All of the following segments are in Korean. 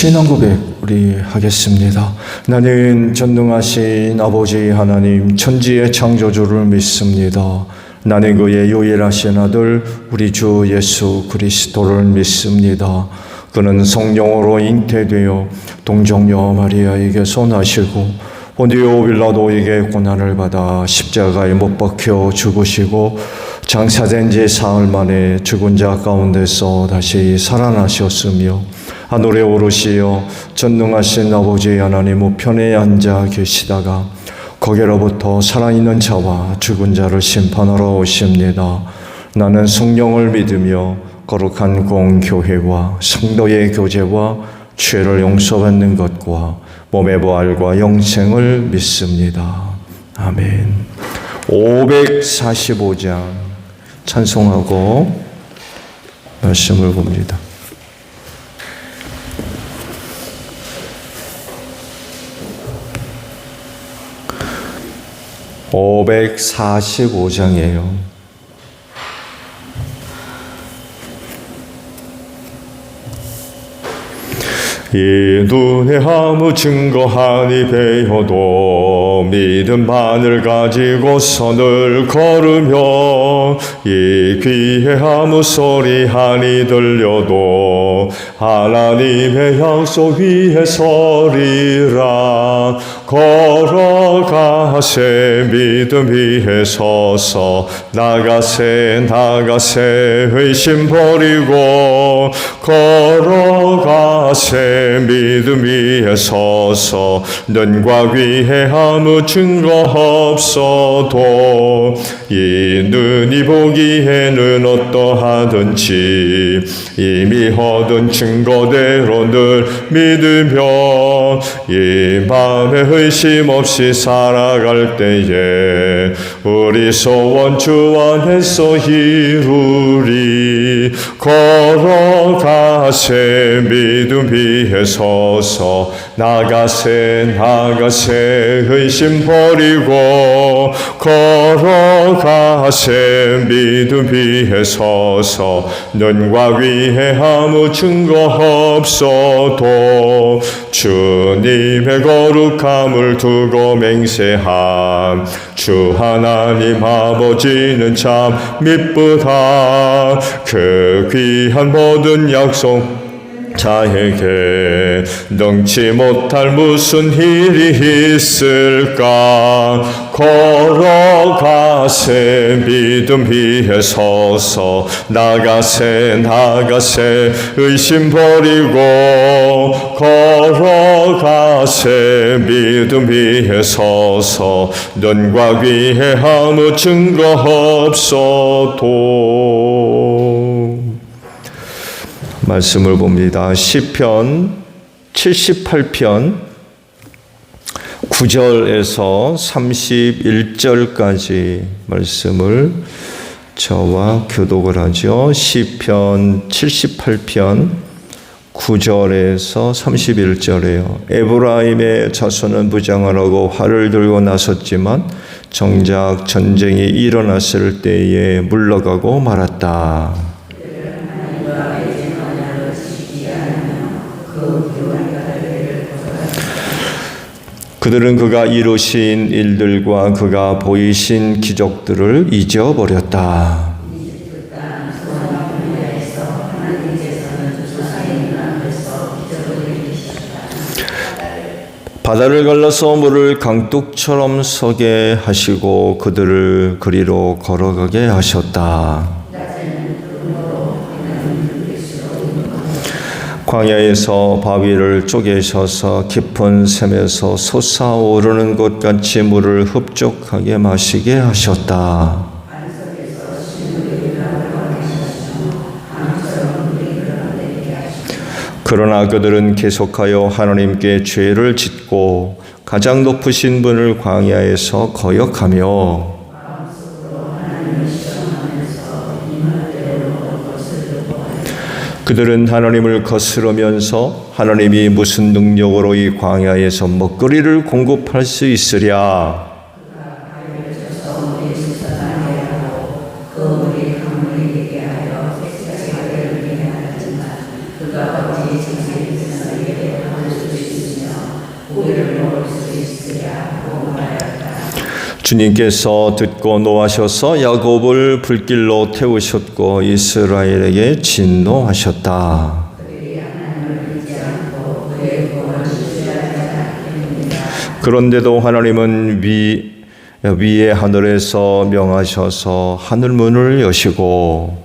신앙 고백 우리 하겠습니다. 나는 전능하신 아버지 하나님 천지의 창조주를 믿습니다. 나는 그의 유일하신 아들 우리 주 예수 그리스도를 믿습니다. 그는 성령으로 잉태되어 동정녀 마리아에게서 나시고 본디오 빌라도에게 고난을 받아 십자가에 못 박혀 죽으시고 장사된 지 사흘 만에 죽은 자 가운데서 다시 살아나셨으며 하늘에 오르시어 전능하신 아버지 하나님 우편에 앉아 계시다가 거기로부터 살아있는 자와 죽은 자를 심판하러 오십니다. 나는 성령을 믿으며 거룩한 공교회와 성도의 교제와 죄를 용서받는 것과 몸의 부활과 영생을 믿습니다. 아멘. 545장 찬송하고 말씀을 봅니다. 545장이에요. 이 눈에 아무 증거하니 배어도 믿음만을 가지고 선을 걸으며 이 귀에 아무 소리 하니 들려도 하나님의 약속 위에 서리라. 걸어가세 믿음 위에 서서 나가세 의심 버리고 걸어가세 믿음 위에 서서 눈과 귀에 아무 증거 없어도 이 눈이 보기에는 어떠하든지 이미 얻은 증거대로 늘 믿으며 이 맘에 의심 없이 살아갈 때에 우리 소원 주 안에서 이루리. 걸어가세 믿음 위에 서서 나가세 의심 버리고 걸어가세 믿음 위에 서서 눈과 귀에 아무 증거 없어도 주님의 거룩함을 두고 맹세함. 주 하나님 아버지는 참 미쁘다. 그 귀한 모든 약속 자에게 능치 못할 무슨 일이 있을까. 걸어가세 믿음 위에 서서 나가세 의심 버리고 걸어가세 믿음 위에 서서 눈과 귀에 아무 증거 없어도. 말씀을 봅니다. 시편 78편 9절에서 31절까지 말씀을 저와 교독을 하죠. 시편 78편 9절에서 31절에요. 에브라임의 자손은 부장을 하고 활을 들고 나섰지만 정작 전쟁이 일어났을 때에 물러가고 말았다. 그들은 그가 이루신 일들과 그가 보이신 기적들을 잊어버렸다. 바다를 갈라서 물을 강둑처럼 서게 하시고 그들을 그리로 걸어가게 하셨다. 광야에서 바위를 쪼개셔서 깊은 샘에서 솟아오르는 것 같이 물을 흡족하게 마시게 하셨다. 그러나 그들은 계속하여 하나님께 죄를 짓고 가장 높으신 분을 광야에서 거역하며 그들은 하나님을 거스르면서 하나님이 무슨 능력으로 이 광야에서 먹거리를 공급할 수 있으랴. 주님께서 듣고 노하셔서 야곱을 불길로 태우셨고 이스라엘에게 진노하셨다. 그런데도 하나님은 위에 하늘에서 명하셔서 하늘문을 여시고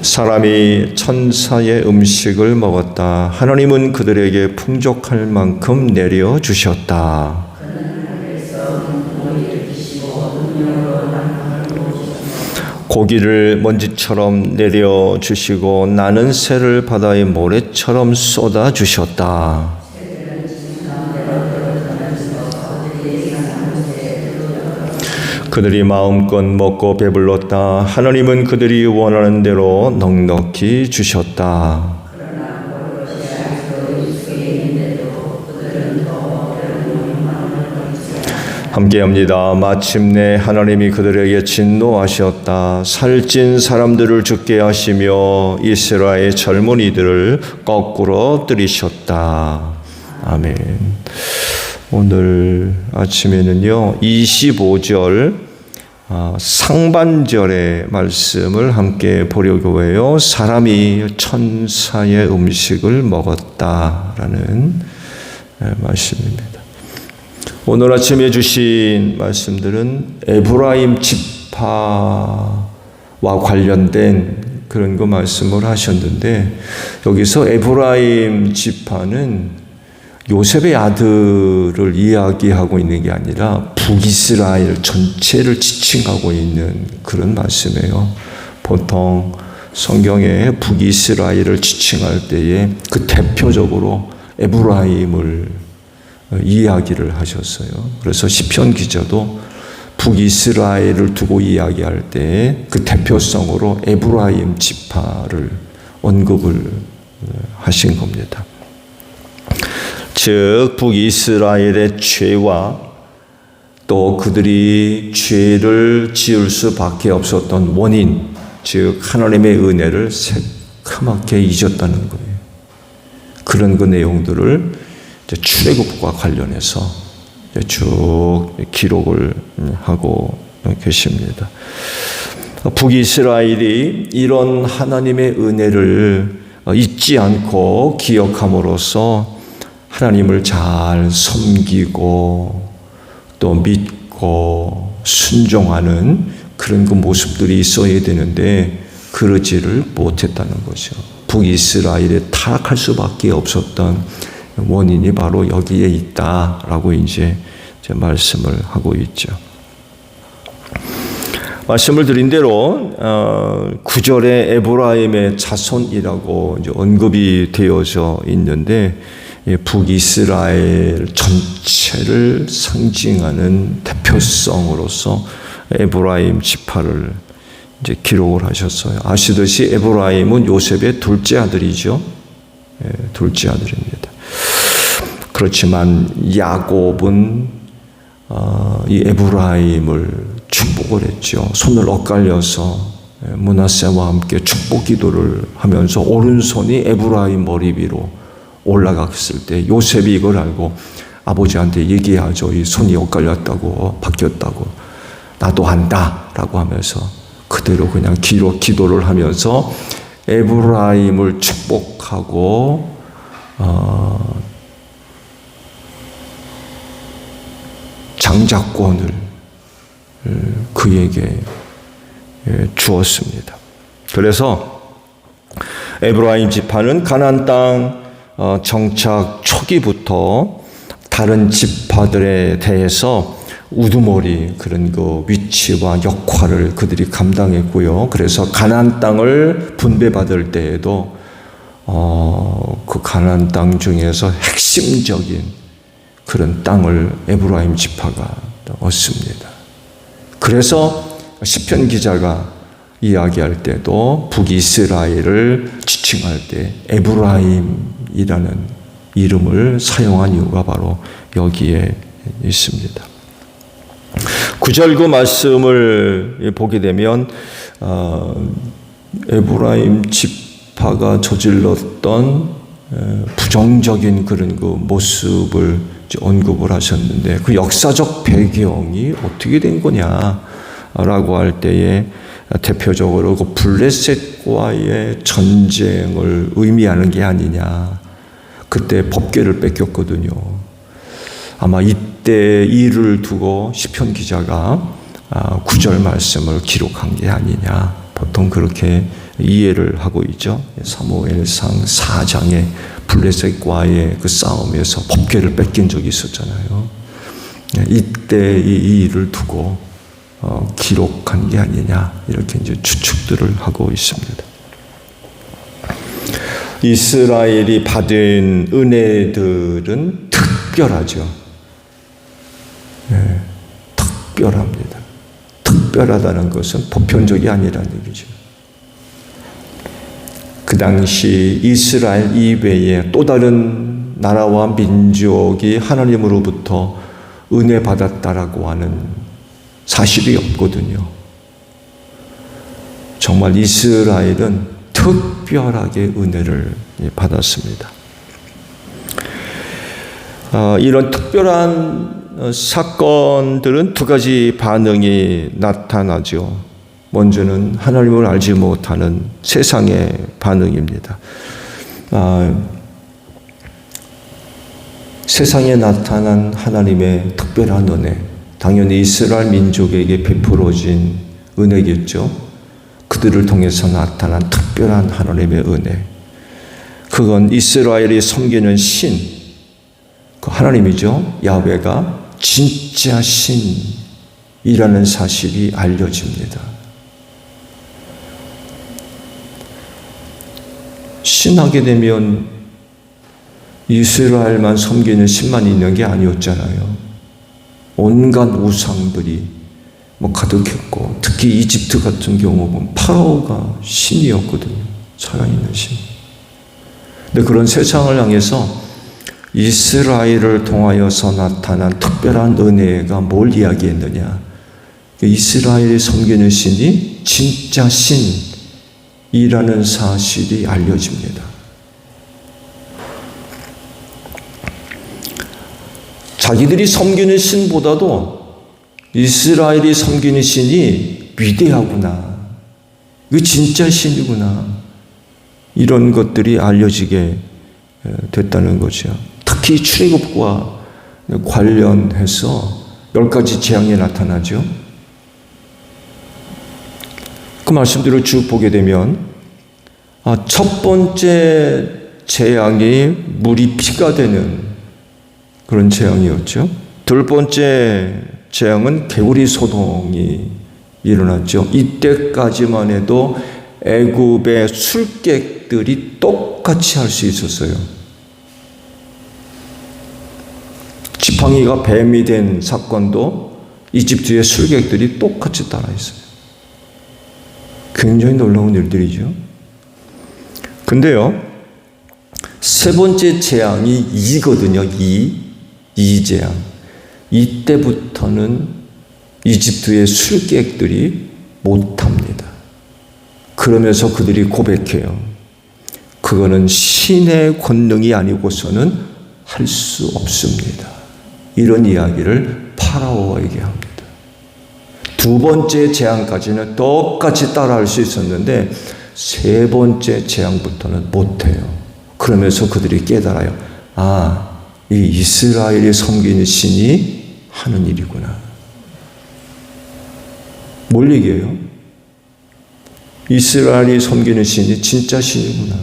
사람이 천사의 음식을 먹었다. 하나님은 그들에게 풍족할 만큼 내려주셨다. 고기를 먼지처럼 내려주시고 나는 새를 바다의 모래처럼 쏟아주셨다. 그들이 마음껏 먹고 배불렀다. 하나님은 그들이 원하는 대로 넉넉히 주셨다. 함께합니다. 마침내 하나님이 그들에게 진노하셨다. 살찐 사람들을 죽게 하시며 이스라엘 젊은이들을 거꾸로 들이셨다. 아멘. 오늘 아침에는요 25절 상반절의 말씀을 함께 보려고 해요. 사람이 천사의 음식을 먹었다라는 말씀입니다. 오늘 아침에 주신 말씀들은 에브라임 지파와 관련된 그런 거 말씀을 하셨는데 여기서 에브라임 지파는 요셉의 아들을 이야기하고 있는 게 아니라 북이스라엘 전체를 지칭하고 있는 그런 말씀이에요. 보통 성경에 북이스라엘을 지칭할 때에 그 대표적으로 에브라임을 이야기를 하셨어요. 그래서 시편 기자도 북이스라엘을 두고 이야기할 때 그 대표성으로 에브라임 지파를 언급을 하신 겁니다. 즉 북이스라엘의 죄와 또 그들이 죄를 지을 수밖에 없었던 원인, 즉 하나님의 은혜를 새카맣게 잊었다는 거예요. 그런 그 내용들을 출애굽과 관련해서 쭉 기록을 하고 계십니다. 북이스라엘이 이런 하나님의 은혜를 잊지 않고 기억함으로써 하나님을 잘 섬기고 또 믿고 순종하는 그런 그 모습들이 있어야 되는데 그러지를 못했다는 거죠. 북이스라엘에 타락할 수밖에 없었던 원인이 바로 여기에 있다라고 이제 말씀을 하고 있죠. 말씀을 드린 대로 9절에 에브라임의 자손이라고 이제 언급이 되어져 있는데 북이스라엘 전체를 상징하는 대표성으로서 에브라임 지파를 이제 기록을 하셨어요. 아시듯이 에브라임은 요셉의 둘째 아들이죠. 둘째 아들입니다. 그렇지만 야곱은 이 에브라임을 축복을 했죠. 손을 엇갈려서 므낫세와 함께 축복 기도를 하면서 오른손이 에브라임 머리 위로 올라갔을 때 요셉이 이걸 알고 아버지한테 얘기하죠. 이 손이 엇갈렸다고 바뀌었다고 나도 한다라고 하면서 그대로 그냥 기도를 하면서 에브라임을 축복하고 장자권을 그에게 주었습니다. 그래서 에브라임 지파는 가나안 땅 정착 초기부터 다른 지파들에 대해서 우두머리 그런 그 위치와 역할을 그들이 감당했고요. 그래서 가나안 땅을 분배받을 때에도 그 가나안 땅 중에서 핵심적인 그런 땅을 에브라임 지파가 얻습니다. 그래서 시편 기자가 이야기할 때도 북이스라엘을 지칭할 때 에브라임이라는 이름을 사용한 이유가 바로 여기에 있습니다. 9절 말씀을 보게 되면 에브라임 지파가 저질렀던 부정적인 그런 그 모습을 언급을 하셨는데 그 역사적 배경이 어떻게 된 거냐라고 할 때에 대표적으로 그 블레셋과의 전쟁을 의미하는 게 아니냐. 그때 법궤를 뺏겼거든요. 아마 이때 일을 두고 시편 기자가 9절 말씀을 기록한 게 아니냐. 보통 그렇게 이해를 하고 있죠. 사무엘상 4장에 블레셋과의 그 싸움에서 법궤를 뺏긴 적이 있었잖아요. 이때 이 일을 두고 기록한 게 아니냐 이렇게 이제 추측들을 하고 있습니다. 이스라엘이 받은 은혜들은 특별하죠. 네, 특별합니다. 특별하다는 것은 보편적이 아니라는 얘기죠. 그 당시 이스라엘 이외에 또 다른 나라와 민족이 하나님으로부터 은혜 받았다라고 하는 사실이 없거든요. 정말 이스라엘은 특별하게 은혜를 받았습니다. 이런 특별한 사건들은 두 가지 반응이 나타나죠. 먼저는 하나님을 알지 못하는 세상의 반응입니다. 세상에 나타난 하나님의 특별한 은혜, 당연히 이스라엘 민족에게 베풀어진 은혜겠죠. 그들을 통해서 나타난 특별한 하나님의 은혜. 그건 이스라엘이 섬기는 신, 그 하나님이죠. 야훼가 진짜 신이라는 사실이 알려집니다. 신하게 되면 이스라엘만 섬기는 신만 있는 게 아니었잖아요. 온갖 우상들이 가득했고, 특히 이집트 같은 경우 보면 파라오가 신이었거든요. 살아있는 신. 근데 그런 세상을 향해서 이스라엘을 통하여서 나타난 특별한 은혜가 뭘 이야기했느냐? 이스라엘이 섬기는 신이 진짜 신이라는 사실이 알려집니다. 자기들이 섬기는 신보다도 이스라엘이 섬기는 신이 위대하구나. 이거 진짜 신이구나. 이런 것들이 알려지게 됐다는 거죠. 특히 출애굽과 관련해서 10가지 재앙이 나타나죠. 그 말씀들을 쭉 보게 되면 첫 번째 재앙이 물이 피가 되는 그런 재앙이었죠. 둘 번째 재앙은 개구리 소동이 일어났죠. 이때까지만 해도 애굽의 술객들이 똑같이 할 수 있었어요. 지팡이가 뱀이 된 사건도 이집트의 술객들이 똑같이 따라했어요. 굉장히 놀라운 일들이죠. 근데요, 세 번째 재앙이 이거든요. 이 재앙. 이때부터는 이집트의 술객들이 못합니다. 그러면서 그들이 고백해요. 그거는 신의 권능이 아니고서는 할 수 없습니다. 이런 이야기를 파라오에게 합니다. 두 번째 재앙까지는 똑같이 따라할 수 있었는데 세 번째 재앙부터는 못해요. 그러면서 그들이 깨달아요. 이 이스라엘이 섬기는 신이 하는 일이구나. 뭘 얘기해요? 이스라엘이 섬기는 신이 진짜 신이구나.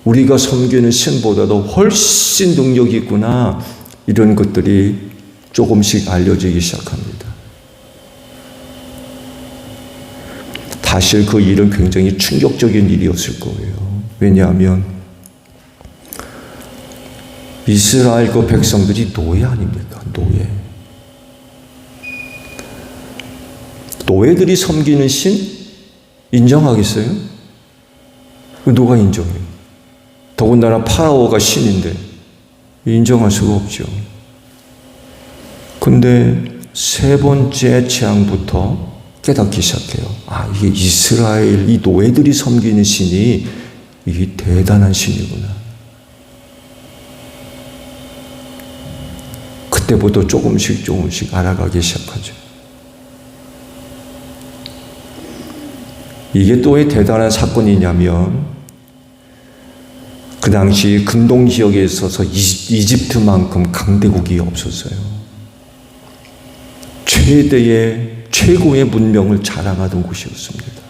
우리가 섬기는 신보다도 훨씬 능력이 있구나. 이런 것들이 조금씩 알려지기 시작합니다. 사실 그 일은 굉장히 충격적인 일이었을 거예요. 왜냐하면 이스라엘 그 백성들이 노예 아닙니까? 노예. 노예들이 섬기는 신 인정하겠어요? 누가 인정해요? 더군다나 파라오가 신인데 인정할 수가 없죠. 근데 세 번째 재앙부터 깨닫기 시작해요. 아, 이게 이스라엘 이 노예들이 섬기는 신이 이게 대단한 신이구나. 그때부터 조금씩 알아가기 시작하죠. 이게 또 왜 대단한 사건이냐면 그 당시 근동 지역에 있어서 이집트만큼 강대국이 없었어요. 최고의 문명을 자랑하던 곳이었습니다.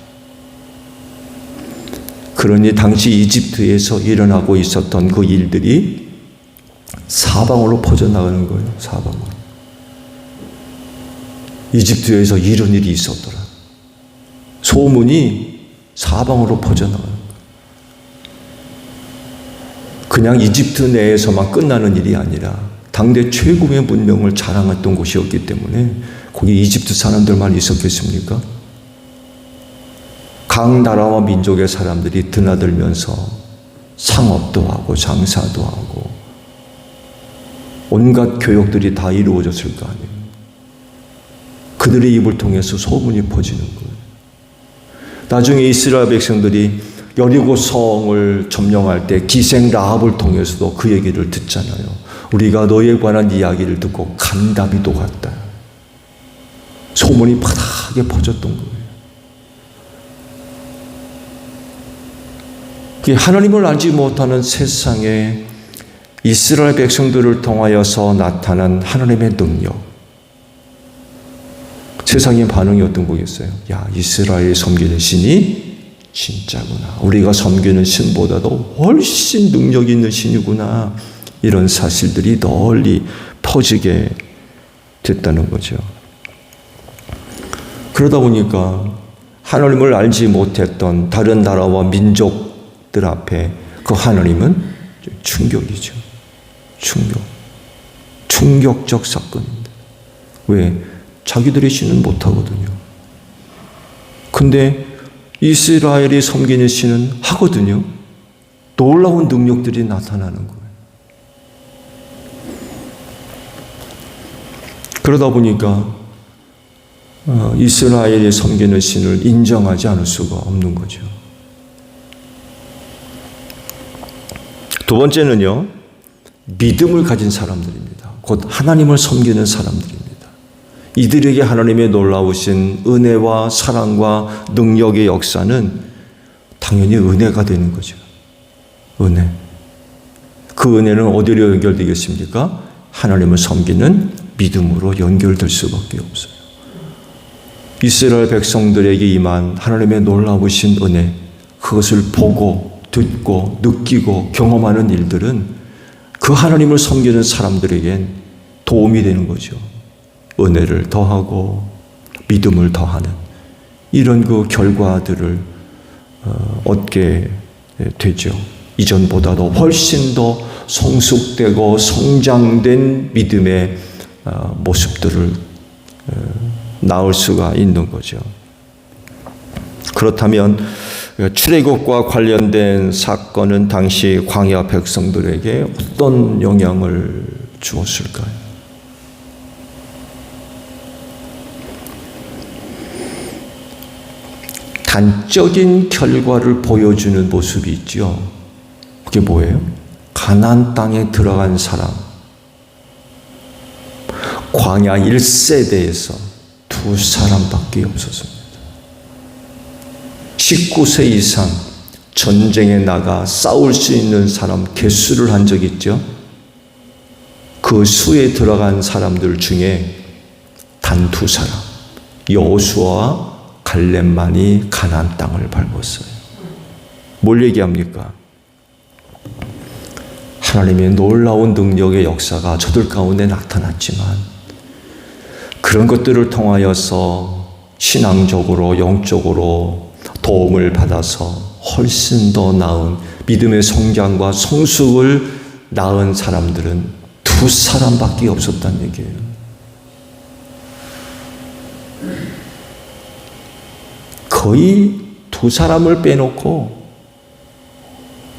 그러니 당시 이집트에서 일어나고 있었던 그 일들이 사방으로 퍼져나가는 거예요. 사방으로. 이집트에서 이런 일이 있었더라. 소문이 사방으로 퍼져나가는 거예요. 그냥 이집트 내에서만 끝나는 일이 아니라 당대 최고의 문명을 자랑했던 곳이었기 때문에 거기 이집트 사람들만 있었겠습니까? 각 나라와 민족의 사람들이 드나들면서 상업도 하고 장사도 하고 온갖 교역들이 다 이루어졌을 거 아니에요. 그들의 입을 통해서 소문이 퍼지는 거예요. 나중에 이스라엘 백성들이 여리고 성을 점령할 때 기생 라합을 통해서도 그 얘기를 듣잖아요. 우리가 너에 관한 이야기를 듣고 간다비도 갔다. 소문이 바닥에 퍼졌던 거예요. 하나님을 알지 못하는 세상에 이스라엘 백성들을 통하여서 나타난 하나님의 능력. 세상의 반응이 어떤 거겠어요? 야, 이스라엘이 섬기는 신이 진짜구나. 우리가 섬기는 신보다도 훨씬 능력 있는 신이구나. 이런 사실들이 널리 퍼지게 됐다는 거죠. 그러다 보니까 하나님을 알지 못했던 다른 나라와 민족들 앞에 그 하나님은 충격이죠. 충격적 사건입니다. 왜? 자기들의 신은 못하거든요. 근데 이스라엘이 섬기는 신은 하거든요. 놀라운 능력들이 나타나는 거예요. 그러다 보니까 이스라엘이 섬기는 신을 인정하지 않을 수가 없는 거죠. 두 번째는요, 믿음을 가진 사람들입니다. 곧 하나님을 섬기는 사람들입니다. 이들에게 하나님의 놀라우신 은혜와 사랑과 능력의 역사는 당연히 은혜가 되는 거죠. 은혜. 그 은혜는 어디로 연결되겠습니까? 하나님을 섬기는 믿음으로 연결될 수밖에 없어요. 이스라엘 백성들에게 임한 하나님의 놀라우신 은혜, 그것을 보고 듣고 느끼고 경험하는 일들은 그 하나님을 섬기는 사람들에겐 도움이 되는 거죠. 은혜를 더하고 믿음을 더하는 이런 그 결과들을 얻게 되죠. 이전보다도 훨씬 더 성숙되고 성장된 믿음의 모습들을 나올 수가 있는 거죠. 그렇다면 출애굽과 관련된 사건은 당시 광야 백성들에게 어떤 영향을 주었을까요? 단적인 결과를 보여주는 모습이 있죠. 그게 뭐예요? 가나안 땅에 들어간 사람. 광야 1세대에서 2사람밖에 없었습니다. 19세 이상 전쟁에 나가 싸울 수 있는 사람 개수를 한 적 있죠. 그 수에 들어간 사람들 중에 단 2사람, 여호수아와 갈렙만이 가나안 땅을 밟았어요. 뭘 얘기합니까? 하나님의 놀라운 능력의 역사가 저들 가운데 나타났지만 그런 것들을 통하여서 신앙적으로 영적으로 도움을 받아서 훨씬 더 나은 믿음의 성장과 성숙을 낳은 사람들은 두 사람밖에 없었다는 얘기예요. 거의 두 사람을 빼놓고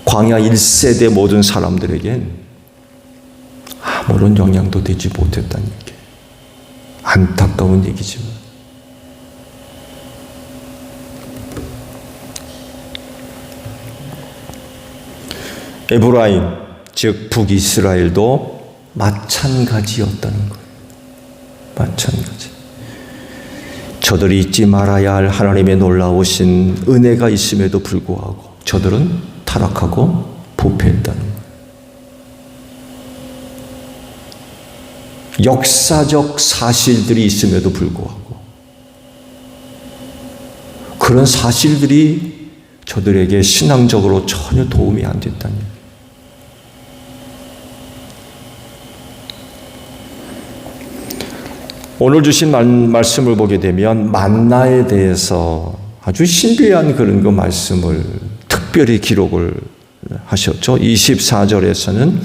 광야 1세대 모든 사람들에겐 아무런 영향도 되지 못했다는 얘기예요. 안타까운 얘기지만. 에브라임, 즉 북이스라엘도 마찬가지였다는 거예요. 마찬가지. 저들이 잊지 말아야 할 하나님의 놀라우신 은혜가 있음에도 불구하고 저들은 타락하고 부패했다는 거예요. 역사적 사실들이 있음에도 불구하고 그런 사실들이 저들에게 신앙적으로 전혀 도움이 안 됐다는 거예요. 오늘 주신 말씀을 보게 되면 만나에 대해서 아주 신비한 그런 그 말씀을 특별히 기록을 하셨죠. 24절에서는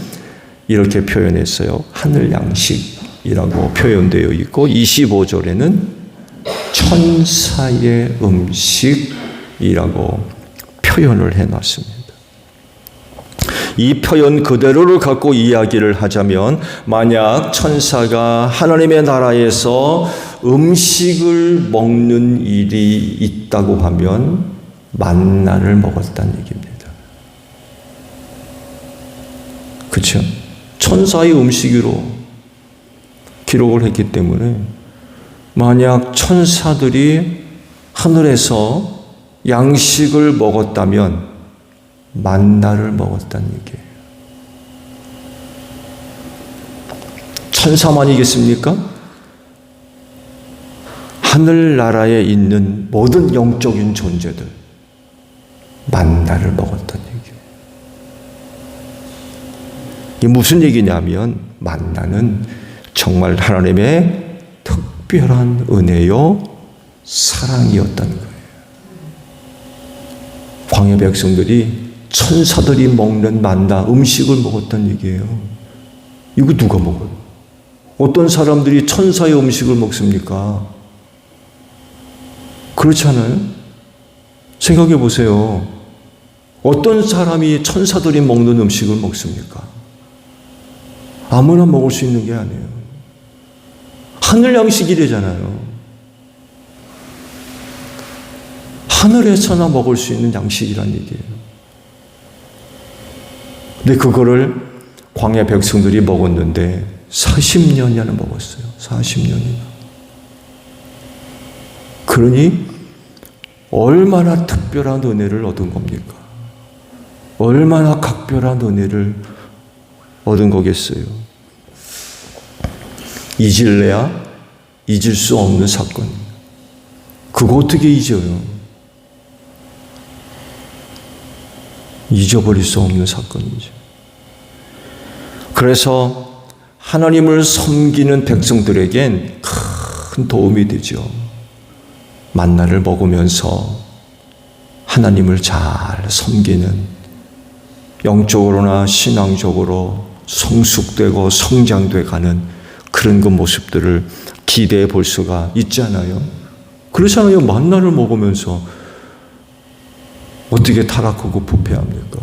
이렇게 표현했어요. 하늘 양식이라고 표현되어 있고 25절에는 천사의 음식이라고 표현을 해놨습니다. 이 표현 그대로를 갖고 이야기를 하자면 만약 천사가 하나님의 나라에서 음식을 먹는 일이 있다고 하면 만나를 먹었다는 얘기입니다. 그렇죠? 천사의 음식으로 기록을 했기 때문에 만약 천사들이 하늘에서 양식을 먹었다면 만나를 먹었다는 얘기예요. 천사만이겠습니까? 하늘나라에 있는 모든 영적인 존재들 만나를 먹었다는 얘기예요. 이게 무슨 얘기냐면 만나는 정말 하나님의 특별한 은혜요 사랑이었다는 거예요. 광야 백성들이 천사들이 먹는 만나 음식을 먹었다는 얘기예요. 이거 누가 먹어요? 어떤 사람들이 천사의 음식을 먹습니까? 그렇지 않아요? 생각해 보세요. 어떤 사람이 천사들이 먹는 음식을 먹습니까? 아무나 먹을 수 있는 게 아니에요. 하늘 양식이래잖아요. 하늘에서나 먹을 수 있는 양식이란 얘기예요. 근데 그거를 광야 백성들이 먹었는데 40년이나 먹었어요. 40년이나. 그러니 얼마나 특별한 은혜를 얻은 겁니까? 얼마나 각별한 은혜를 얻은 거겠어요. 잊을래야 잊을 수 없는 사건. 그거 어떻게 잊어요? 잊어버릴 수 없는 사건이죠. 그래서 하나님을 섬기는 백성들에겐 큰 도움이 되죠. 만나를 먹으면서 하나님을 잘 섬기는 영적으로나 신앙적으로 성숙되고 성장돼 가는 그런 그 모습들을 기대해 볼 수가 있잖아요. 그렇잖아요. 만나를 먹으면서 어떻게 타락하고 부패합니까?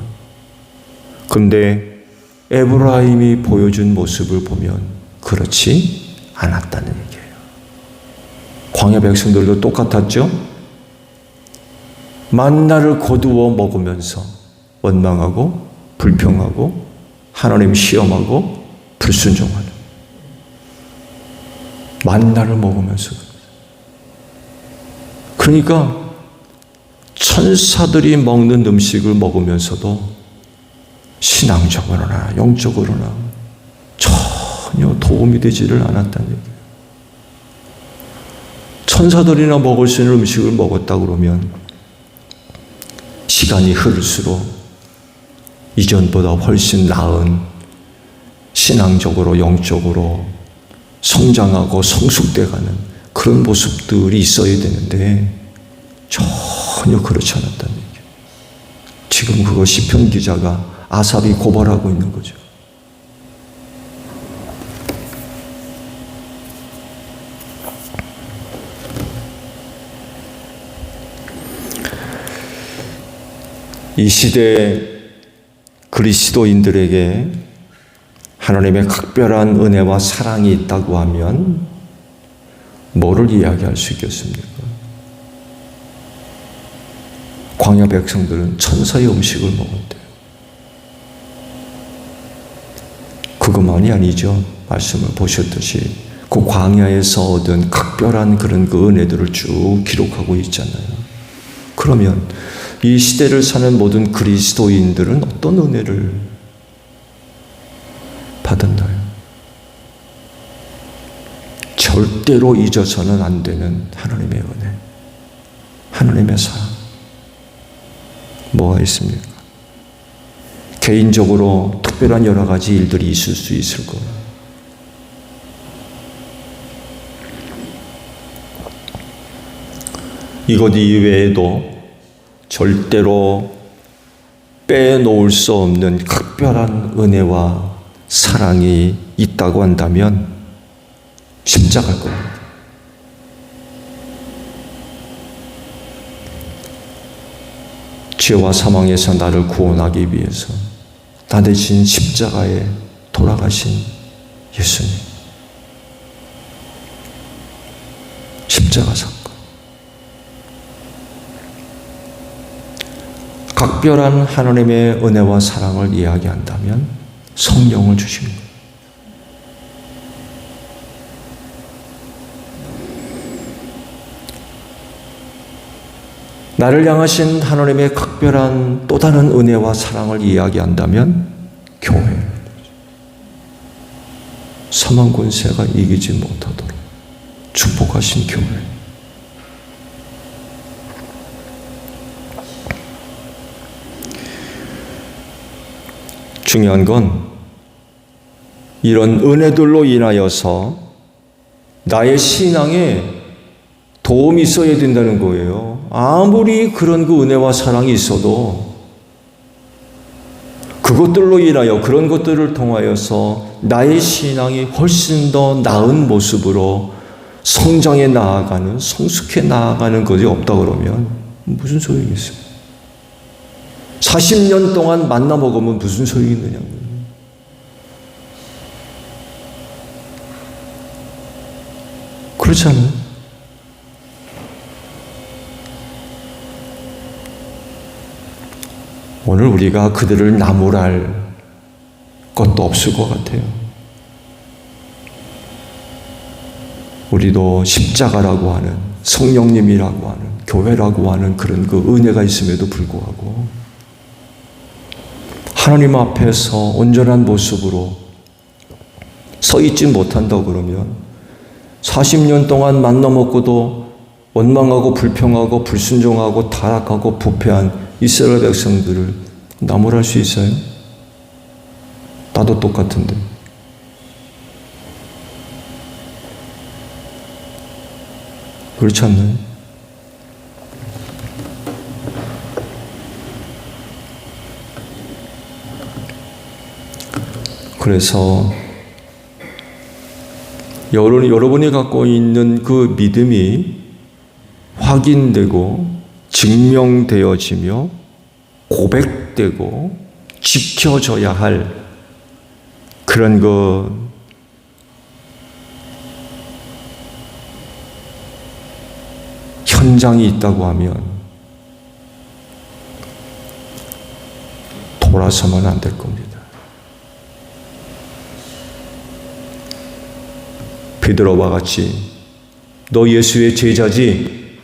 근데 에브라임이 보여준 모습을 보면 그렇지 않았다는 얘기예요. 광야 백성들도 똑같았죠? 만나를 거두어 먹으면서 원망하고 불평하고 하나님 시험하고 불순종하는 만나를 먹으면서 그러니까 천사들이 먹는 음식을 먹으면서도 신앙적으로나 영적으로나 전혀 도움이 되지를 않았다는 얘기예요. 천사들이나 먹을 수 있는 음식을 먹었다 그러면 시간이 흐를수록 이전보다 훨씬 나은 신앙적으로 영적으로 성장하고 성숙돼가는 그런 모습들이 있어야 되는데 전혀 그렇지 않았다는 얘기예요. 지금 그거 시편 기자가 아삽이 고발하고 있는 거죠. 이 시대 그리스도인들에게 하나님의 각별한 은혜와 사랑이 있다고 하면 뭐를 이야기할 수 있겠습니까? 광야 백성들은 천사의 음식을 먹었대요. 그것만이 아니죠. 말씀을 보셨듯이 그 광야에서 얻은 각별한 그런 그 은혜들을 쭉 기록하고 있잖아요. 그러면 이 시대를 사는 모든 그리스도인들은 어떤 은혜를 받았나요? 절대로 잊어서는 안 되는 하나님의 은혜, 하나님의 사랑. 뭐가 있습니까? 개인적으로 특별한 여러 가지 일들이 있을 수 있을 거예요. 이것 이외에도 절대로 빼놓을 수 없는 각별한 은혜와 사랑이 있다고 한다면 십자가일 겁니다. 죄와 사망에서 나를 구원하기 위해서 나 대신 십자가에 돌아가신 예수님. 십자가 사건. 각별한 하나님의 은혜와 사랑을 이야기한다면 성령을 주신 거예요. 나를 향하신 하나님의 각별한 또 다른 은혜와 사랑을 이야기한다면 교회. 사망 권세가 이기지 못하도록 축복하신 교회. 중요한 건 이런 은혜들로 인하여서 나의 신앙에 도움이 있어야 된다는 거예요. 아무리 그런 그 은혜와 사랑이 있어도 그것들로 인하여 그런 것들을 통하여서 나의 신앙이 훨씬 더 나은 모습으로 성장해 나아가는, 성숙해 나아가는 것이 없다 그러면 무슨 소용이 있어요? 40년 동안 만나 먹으면 무슨 소용이 있느냐고요. 그렇지 않아요? 오늘 우리가 그들을 나무랄 것도 없을 것 같아요. 우리도 십자가라고 하는, 성령님이라고 하는, 교회라고 하는 그런 그 은혜가 있음에도 불구하고 하나님 앞에서 온전한 모습으로 서 있지 못한다 그러면 40년 동안 만나 먹고도 원망하고 불평하고 불순종하고 타락하고 부패한 이스라엘 백성들을 나무랄 수 있어요? 나도 똑같은데. 그렇지 않나요? 그래서 여러분이 갖고 있는 그 믿음이 확인되고 증명되어지며 고백되고 지켜져야 할 그런 그 현장이 있다고 하면 돌아서면 안 될 겁니다. 베드로와 같이 너 예수의 제자지?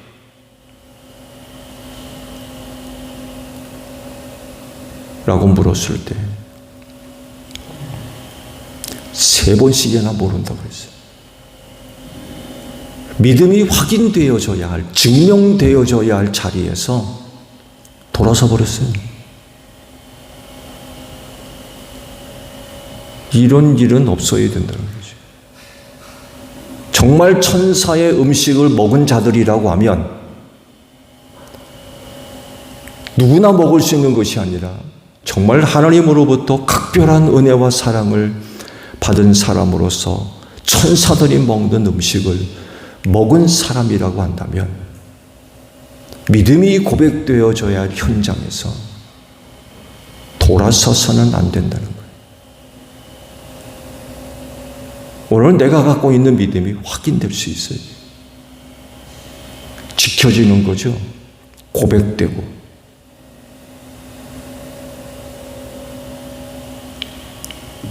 라고 물었을 때 3번씩이나 모른다고 했어요. 믿음이 확인되어져야 할, 증명되어져야 할 자리에서 돌아서 버렸어요. 이런 일은 없어야 된다는 거죠. 정말 천사의 음식을 먹은 자들이라고 하면 누구나 먹을 수 있는 것이 아니라 정말 하나님으로부터 각별한 은혜와 사랑을 받은 사람으로서 천사들이 먹는 음식을 먹은 사람이라고 한다면 믿음이 고백되어져야 할 현장에서 돌아서서는 안 된다는 거예요. 오늘 내가 갖고 있는 믿음이 확인될 수 있어요. 지켜지는 거죠. 고백되고.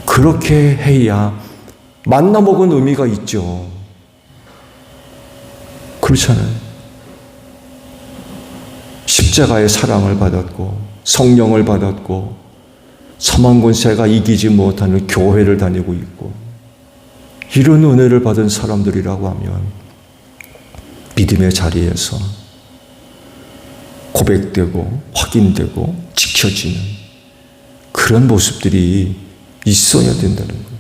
그렇게 해야 만나 먹은 의미가 있죠. 그렇잖아요. 십자가의 사랑을 받았고 성령을 받았고 사망 권세가 이기지 못하는 교회를 다니고 있고 이런 은혜를 받은 사람들이라고 하면 믿음의 자리에서 고백되고 확인되고 지켜지는 그런 모습들이 있어야 된다는 거예요.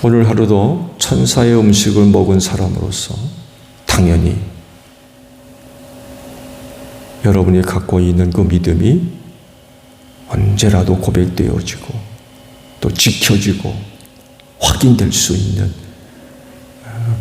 오늘 하루도 천사의 음식을 먹은 사람으로서 당연히 여러분이 갖고 있는 그 믿음이 언제라도 고백되어지고 또 지켜지고 확인될 수 있는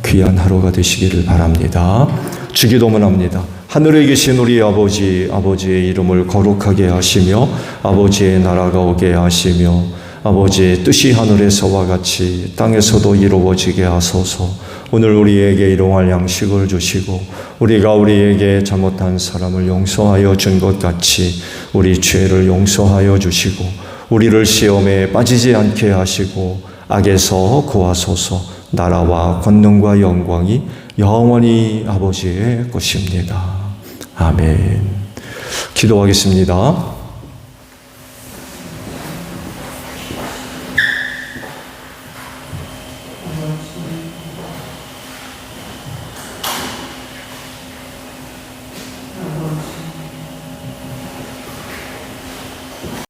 귀한 하루가 되시기를 바랍니다. 주기도문 합니다. 하늘에 계신 우리 아버지, 아버지의 이름을 거룩하게 하시며 아버지의 나라가 오게 하시며 아버지의 뜻이 하늘에서와 같이 땅에서도 이루어지게 하소서. 오늘 우리에게 일용할 양식을 주시고 우리가 우리에게 잘못한 사람을 용서하여 준 것 같이 우리 죄를 용서하여 주시고 우리를 시험에 빠지지 않게 하시고 악에서 구하소서. 나라와 권능과 영광이 영원히 아버지의 것입니다. 아멘. 기도하겠습니다.